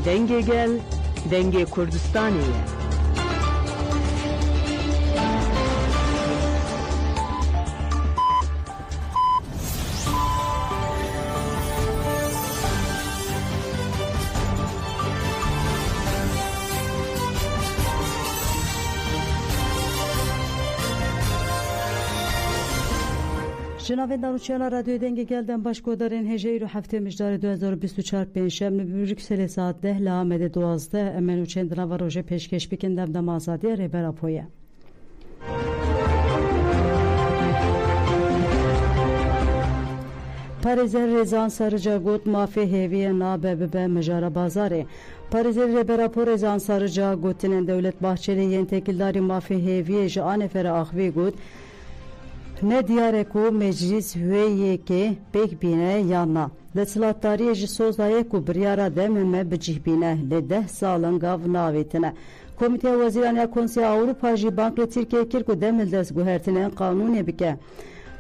Denge gel, denge Kurdistaniye. جناب دانشجویان رادیو دنگ گلدن باشگودارین هجری رو هفته مجدار 2024 پنجشنبه بروکسل ساعت 10 لامد 12 امنو چندنا و روژه پیشکش بکندم دم آزادی ریبرا پویه. پاریزر رزان سرجا گوت مافی هیوی نابه به مجارا بازاره. پاریزر ریبرا پو رزان سرجا گوتنن دولت باحچلی ین تکیلداری مافی هیوی جان فر آخوی گوت نه دیاره کو مجلس هویه که بیک بینه یا نه دستلاتاری جسوزای کو بریارا دممه بجیه بینه لده سالن گاو ناویتنه کمیته وزیران کنسیل اروپا جی بانک ترکیه کرکو دمل دست گوهرتنه قانونی بکه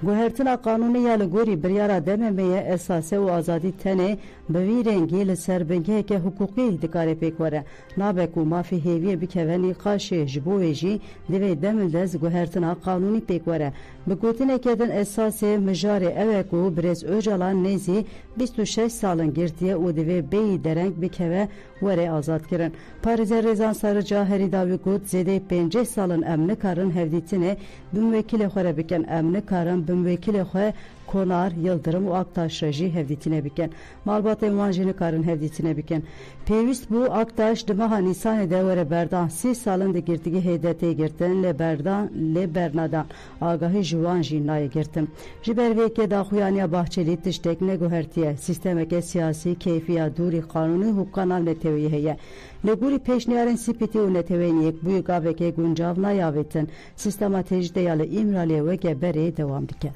گوهرتنا قانونی یا لگوری بریارا دممه اساسه و آزادی تنه بوی رنگی لسربنگه که حقوقی دکاره پیکوره نابکو مافی هیوی بکوانی قاشه جبوه جی دوی دمل دست گوهرتنا قانونی پیکوره بگوتنه کدن اساسه مجاره اوکو برز اوجالان نیزی 26 سالن گرتیه و دوی بی درنگ بکوه وره آزاد کرن پاریزر رزان سرجا هری داوی گوت زیده 50 سالن امن کارن هفدیتینه بموکیل خوره بکن امن کارن بموکیل خواه Konar, Yıldırım و Aktaş reji hevditine biken. Malbat emanjini karın hevditine biken. Pevist bu Aktaş dımaha Nisan devre berdan 6 salın da girtigi heydete girten le bernadan agahı juvan jinaya girtim. Jiberveke da xuyaniya bahçeli tiştekne gohertiye sistemeke siyasi keyfiya duri kanuni hukkanal neteviye heye. Leguri peşniyarın sipiti u neteveniyek bu yugaveke guncav nayavetin sistematejde yalı imraliye ve gebere devam dike.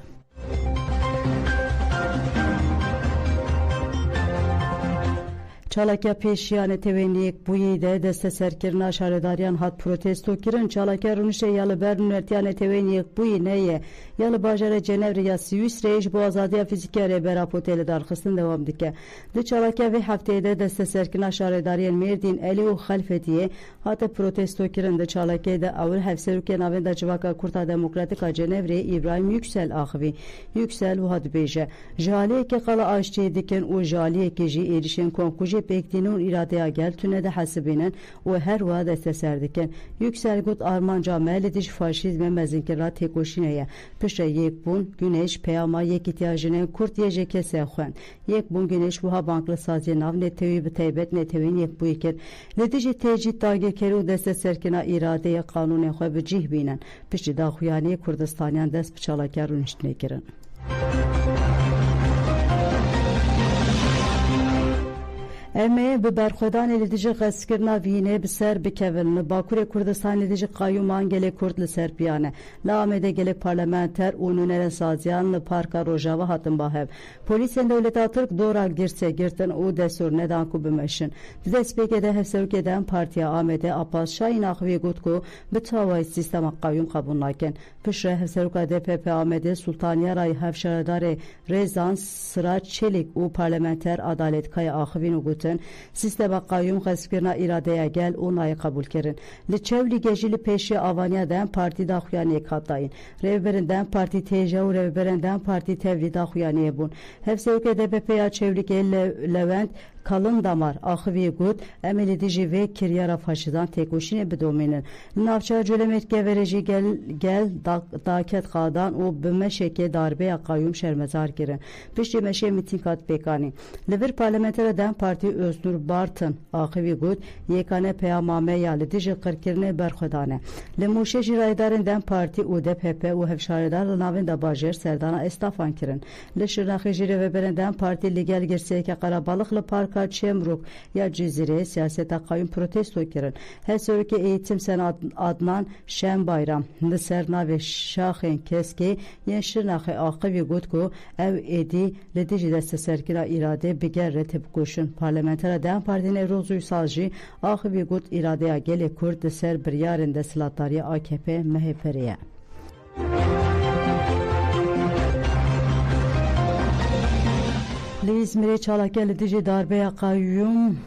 Çalakya peşiyane teveniyek bu yide deste serkirna şaredariyan hat protesto kirin Çalakya runuşe yalı bernünertiyane teveniyek bu yineye yalı bajare Cenevre ya Siyus rejj bu azadiya fizikere berapoteli darxısın devam dike. De Çalakya ve haftede deste serkirna şaredariyan Merdin eli u halfetiye hatta protesto kirin de Çalakya'da avul hevseruken avenda civaka Kurta Demokratika Cenevre İbrahim Yüksel ahvi Yüksel u hadbeje jaliye ke kala aşçı diken u jaliye ke ji erişen konkuji beklediğinin iradeye gel tüne de hasibinen ve her vaat eserdiken yüksel gut Armanca melediş faşizme mezinkira tekoşineye pişe yek bun güneş peyama yek ihtiyacını kurt yece kesexen yek bun güneş bu banklı saziye nav netevi biteybet netevin yek bu iker ledici tecid dage keru deste serkina iradeye kanune xwe bicih binen pişi da xuyani Kurdistaniyan dest bıçalakarun iştine girin. Emeğe bi berxwedan elidici qeskirna vînê bi ser bikevin li Bakurê Kurdistan elidici qayyûman gelek Kurd li ser piyane li Amedê gelek parlamenter û nûnerên saziyan li parka Rojava hatin bahev polîsên dewleta Tirk dora girse girtin û destûr nedan ku bimeşin di destpêkê de hevserokê Partiya Amedê Abbas Şahin axivî got ku bi tawayî sîstema qayyûm qebûl nakin pişre hevseroka DPP Amedê Sultaniya Rayî hevşaredarê Rezan Sıraç Çelik û parlamenter Adalet Kaya axivîn û got sistema qayyum qeskirna iradeye gel onayı kabul kerin. Li çevli gejili peşi avaniya den parti da xuyaniye katayın. Revberinden parti teja u revberinden parti tevli da xuyaniye bun. Hevsevke DPP ya çevlik Levent kalın damar axıvi gut emeli dici ve kiryara faşidan tekoşine bidominin. Navçar cölemet gevereci gel daket qadan o bimeşeke darbe ya qayyum şermezar kirin. Pişti meşe mitinkat bekani. Livir parlamentereden parti Öznur Bartın axıvi gut yekane peyamame yali dici qırkirine berxudane. Limuşe jiraydarından parti UDPP u hevşaredar navin da bajer serdana estafan kirin. Lişirnaxi jire ve berenden parti ligel girseyke Qarabalıqlı park Çemruk ya Cizire siyaseta kayyum protesto kirin. Hevsörki eğitim sen Adnan Şen Bayram Nisserna ve Şahin Keski yen şirnaxi akıvi gutku ev edi ledici deste serkira irade biger retip kuşun parlamentera den partine rozuy salji akıvi gut iradeye gele Kurd ser bir yarın desilatari AKP MHP'ye. Li İzmir'e Çalakya lidici darbeya kayyum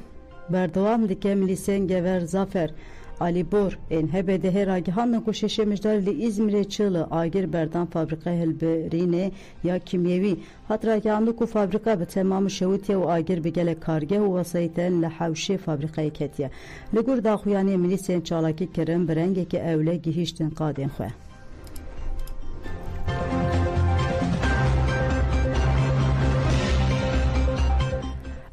berdewam dike Milîsên Gever Zafer Ali Bor en hebede her agihan koşeşe mijdar li İzmir'e çığlı agir berdan fabrika helberine ya kimyevi hatrayandı ku fabrika be tamamı şevitiye ve agir be gele karge ve vasayten la havşe fabrikayı ketiye li gur da xuyani Milîsên çalaki kirin berengeki evle gihiştin qadên xwe.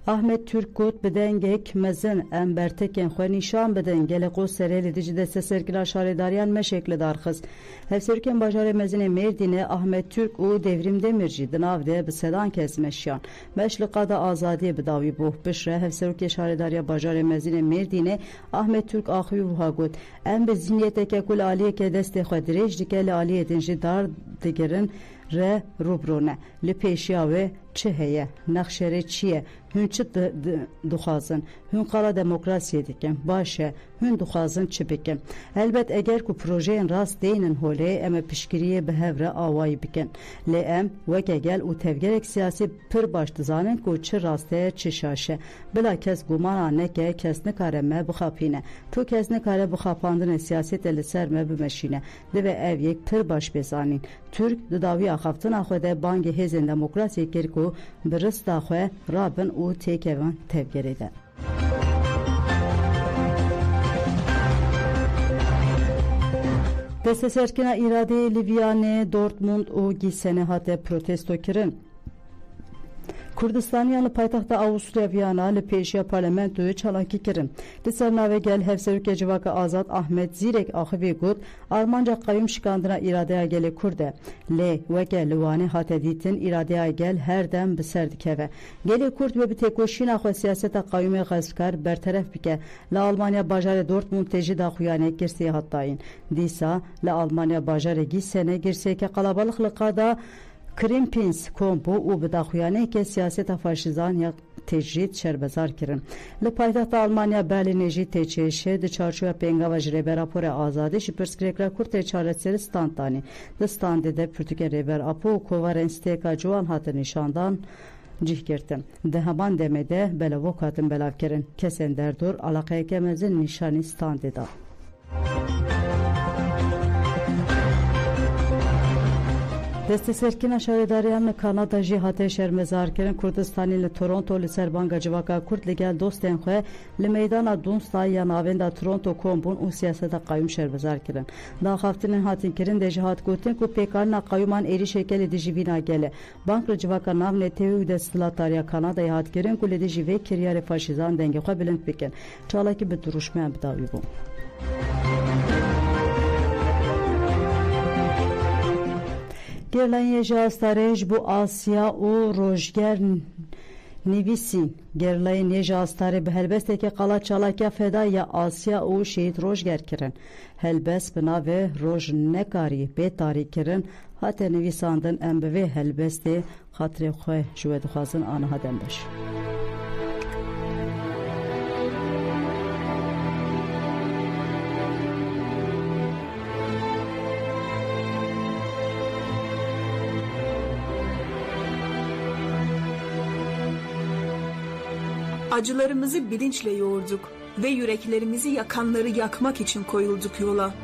Ahmet Türk got bi dengek mezin em bertekên xwe nîşan bidin gelek o serê li dijî desteserkira şaredariyan meşek li darxist. Hevserokên bajarê mezinê Mêrdînê Ahmet Türk û Devrim Demir jî di nav de bi sedan kes meşiyan. Meş li qada azadiyê bi dawî bû. Bişre hevserokê şaredariya bajarê mezinê Mêrdînê Ahmet Türk axivî wiha got. Em bi zihniyeteke ku li aliyeke destê xwe dirêj dike li aliyê din jî dar digirin re rubrone. Li pêşiya wê çi heye? Nexşerê çi ye? Hûn çi dixwazin? Hûn qala demokrasiyê dikin. Baş e. Hûn dixwazin çi bikin? Elbet eger ku projeyên rast deynin holê em ê piştgiriyê bi hev re awayî bikin. Lê em weke gel û tevgerek siyasî pir baş dizanin ku çi rast e çi şaş e. Bila kes gumana neke kes nikare me bixapîne. Tu kes nikare bixapandinê siyasetê li ser me bimeşîne. Divê ev yek pir baş bêzanîn. Türk di dawiya xaftina xwe de bangê hêzên demokrasiyê kir ku bi rista xwe rabin û têkevin tevgerê de. Desteserkina îradeyê Livyanê, Dortmund û Gîsenê hate protesto kirin. Kurdistaniyan li paytaxta Avusturya Viyana li pêşiya parlamentoyê çalakî kirin. Li ser navê gel hevserokê civaka azad Ahmet Zîrek axivî got armanca qayyum şikandina îradeya gelê Kurd e. Lê weke li Wanê hate dîtin îradeya gel her dem bi ser dikeve. Gelê Kurd ve bi têkoşîna xwe siyaseta qayyumê xezfkar berteref bike. Li Almanya bajarê Dortmund tê jî daxuyanê girseyê hatdayîn. Dîsa li Almanya bajarê Gîsenê girseyeke qalabalık li qada Krimpins kompo û bi daxuyaneke siyaseta faşizan ya tecrid şerbezar kirin. Li paytaxta Almanya Berlînê jî têçêşê di çarçoya pêngava ji rêber raporê azadî ji pirsgirêkira Kurd tê çareserî stand danî. Di standê de pirtûkên rêber apo û kovarên stêka ciwan hatin nîşandan cih girtin. Di heman demê de belevok hatin belavkirin. Kesên derdor alaqeyeke mezin nîşanî standê da. Desteserkina şaredariyan li Kanada jî hate şermezar kirin. Kurdistanê li Toronto li ser banga civaka Kurd li gel dostên xwe li meydana Dunstay ya navenda Toronto kombûn û siyaseta qayyum şerbezar kirin. Daxaftinên hatin kirin de jî hat gotin ku pêkarina qayyuman êrişeke li dijî vîna gele. Bank li civaka navnê têwî û desthilatariya Kanadayê hat kirin ku li dijî vê kiryarê faşîzan dengê xwe bilind bikin. Çalakî bi duruşmeyan bi dawî bû. Gerlayên ji astarê ji bo Asya û rojger nivîsîn. Gerlayên ji astarê bi helbesteke qala çalakiya feda ya Asya û şehîd rojger kirin. Helbest bi navê rojnekarî bêtarî kirin hate nivîsandin em bi vê helbestê xatirê xwe ji we dixwazin aniha dembeş. Acılarımızı bilinçle yoğurduk ve yüreklerimizi yakanları yakmak için koyulduk yola.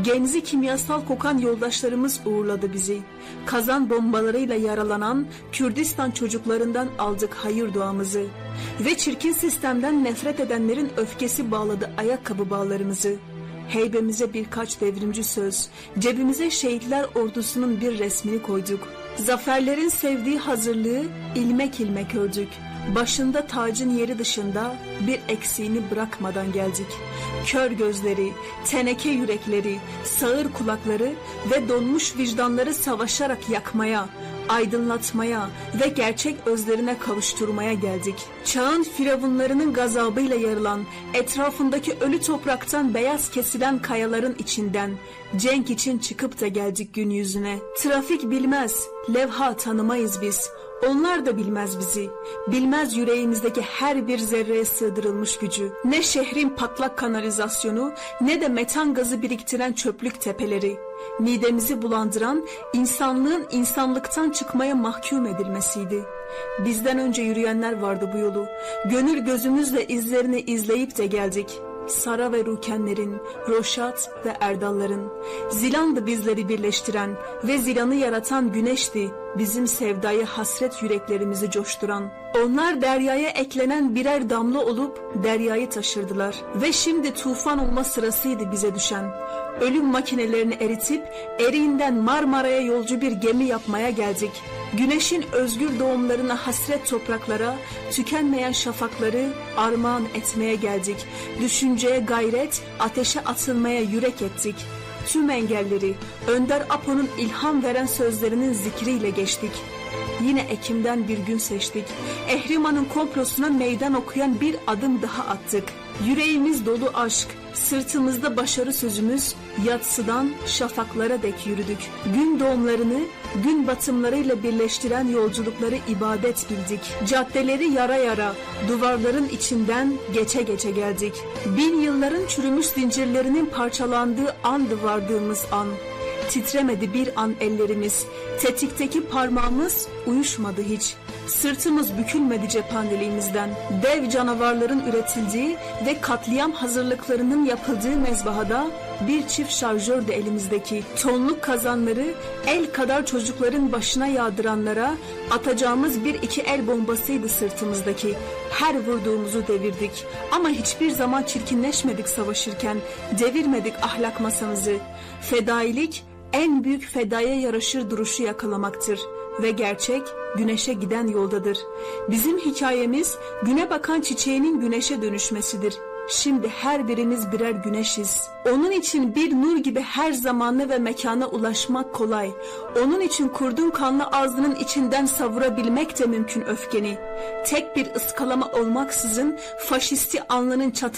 Genzi kimyasal kokan yoldaşlarımız uğurladı bizi. Kazan bombalarıyla yaralanan Kürdistan çocuklarından aldık hayır duamızı. Ve çirkin sistemden nefret edenlerin öfkesi bağladı ayakkabı bağlarımızı. Heybemize birkaç devrimci söz, cebimize şehitler ordusunun bir resmini koyduk. Zaferlerin sevdiği hazırlığı ilmek ilmek ördük. Başında tacın yeri dışında bir eksiğini bırakmadan geldik. Kör gözleri, teneke yürekleri, sağır kulakları ve donmuş vicdanları savaşarak yakmaya, aydınlatmaya ve gerçek özlerine kavuşturmaya geldik. Çağın firavunlarının gazabıyla yarılan, etrafındaki ölü topraktan beyaz kesilen kayaların içinden cenk için çıkıp da geldik gün yüzüne. Trafik bilmez, levha tanımayız biz. Onlar da bilmez bizi. Bilmez yüreğimizdeki her bir zerreye sığdırılmış gücü. Ne şehrin patlak kanalizasyonu, ne de metan gazı biriktiren çöplük tepeleri. Midemizi bulandıran insanlığın insanlıktan çıkmaya mahkum edilmesiydi. Bizden önce yürüyenler vardı bu yolu. Gönül gözümüzle izlerini izleyip de geldik. Sara ve Rukenlerin, Roşat ve Erdalların. Zilan'dı bizleri birleştiren ve Zilan'ı yaratan güneşti, bizim sevdayı hasret yüreklerimizi coşturan. Onlar deryaya eklenen birer damla olup deryayı taşırdılar. Ve şimdi tufan olma sırasıydı bize düşen. Ölüm makinelerini eritip eriğinden Marmara'ya yolcu bir gemi yapmaya geldik. Güneşin özgür doğumlarına hasret topraklara, tükenmeyen şafakları armağan etmeye geldik. Düşünceye gayret, ateşe atılmaya yürek ettik. Tüm engelleri Önder Apo'nun ilham veren sözlerinin zikriyle geçtik. Yine Ekim'den bir gün seçtik. Ehriman'ın komplosuna meydan okuyan bir adım daha attık. Yüreğimiz dolu aşk, sırtımızda başarı sözümüz, yatsıdan şafaklara dek yürüdük. Gün doğumlarını, gün batımlarıyla birleştiren yolculukları ibadet bildik. Caddeleri yara yara, duvarların içinden geçe geçe geldik. Bin yılların çürümüş zincirlerinin parçalandığı andı vardığımız an. Titremedi bir an ellerimiz, tetikteki parmağımız uyuşmadı hiç. Sırtımız bükülmedi cephaneliğimizden. Dev canavarların üretildiği ve katliam hazırlıklarının yapıldığı mezbahada bir çift şarjördü elimizdeki. Tonluk kazanları el kadar çocukların başına yağdıranlara atacağımız bir iki el bombasıydı sırtımızdaki. Her vurduğumuzu devirdik ama hiçbir zaman çirkinleşmedik savaşırken. Devirmedik ahlak masamızı. Fedailik en büyük fedaya yaraşır duruşu yakalamaktır ve gerçek güneşe giden yoldadır. Bizim hikayemiz güne bakan çiçeğinin güneşe dönüşmesidir. Şimdi her birimiz birer güneşiz. Onun için bir nur gibi her zamana ve mekana ulaşmak kolay. Onun için kurdun kanlı ağzının içinden savurabilmek de mümkün öfkeni. Tek bir ıskalama olmaksızın faşisti alnının çatı